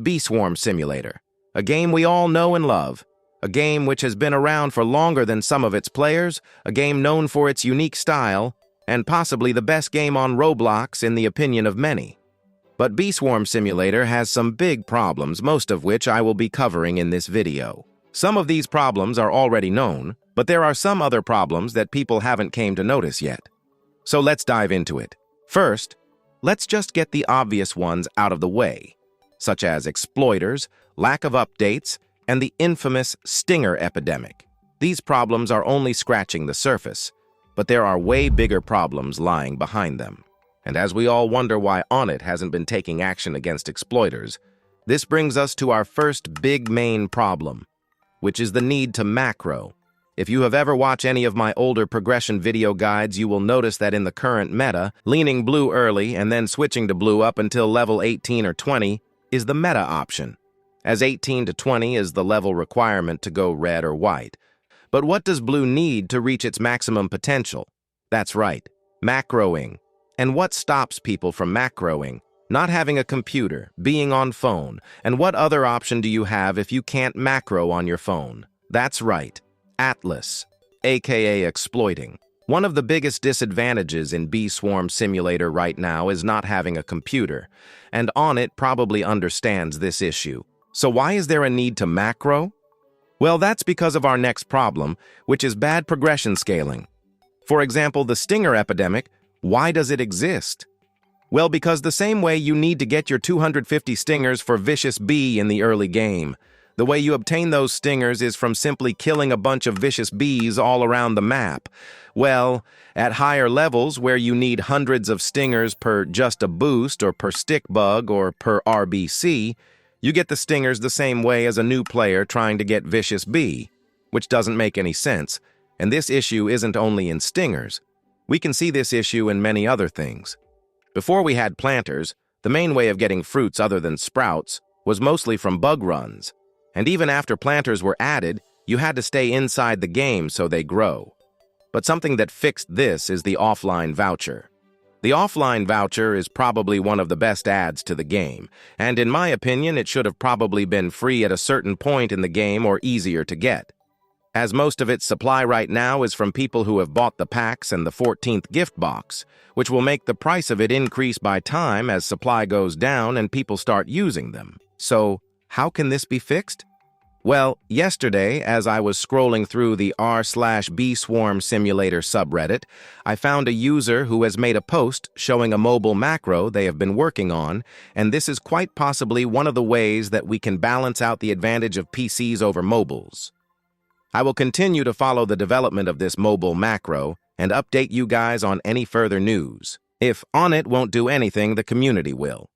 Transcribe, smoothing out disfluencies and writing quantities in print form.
Bee Swarm Simulator, a game we all know and love, a game which has been around for longer than some of its players, a game known for its unique style, and possibly the best game on Roblox in the opinion of many. But Bee Swarm Simulator has some big problems, most of which I will be covering in this video. Some of these problems are already known, but there are some other problems that people haven't came to notice yet. So let's dive into it. First, let's just get the obvious ones out of the way, such as exploiters, lack of updates, and the infamous stinger epidemic. These problems are only scratching the surface, but there are way bigger problems lying behind them. And as we all wonder why Onnit hasn't been taking action against exploiters, this brings us to our first big main problem, which is the need to macro. If you have ever watched any of my older progression video guides, you will notice that in the current meta, leaning blue early and then switching to blue up until level 18 or 20 is the meta option, as 18 to 20 is the level requirement to go red or white. But what does blue need to reach its maximum potential? That's right, macroing. And what stops people from macroing? Not having a computer, being on phone. And what other option do you have if you can't macro on your phone? That's right, Atlas, aka exploiting. One of the biggest disadvantages in Bee Swarm Simulator right now is not having a computer, and Onnit probably understands this issue. So why is there a need to macro? Well, that's because of our next problem, which is bad progression scaling. For example, the stinger epidemic. Why does it exist? Well, because the same way you need to get your 250 stingers for Vicious Bee in the early game, the way you obtain those stingers is from simply killing a bunch of vicious bees all around the map. Well, at higher levels where you need hundreds of stingers per just a boost or per stick bug or per RBC, you get the stingers the same way as a new player trying to get Vicious Bee, which doesn't make any sense. And this issue isn't only in stingers. We can see this issue in many other things. Before we had planters, the main way of getting fruits other than sprouts was mostly from bug runs. And even after planters were added, you had to stay inside the game so they grow. But something that fixed this is the offline voucher. The offline voucher is probably one of the best adds to the game, and in my opinion, it should have probably been free at a certain point in the game or easier to get, as most of its supply right now is from people who have bought the packs and the 14th gift box, which will make the price of it increase by time as supply goes down and people start using them. So, how can this be fixed? Well, yesterday, as I was scrolling through the r/Bee Swarm Simulator subreddit, I found a user who has made a post showing a mobile macro they have been working on, and this is quite possibly one of the ways that we can balance out the advantage of PCs over mobiles. I will continue to follow the development of this mobile macro and update you guys on any further news. If Onnit won't do anything, the community will.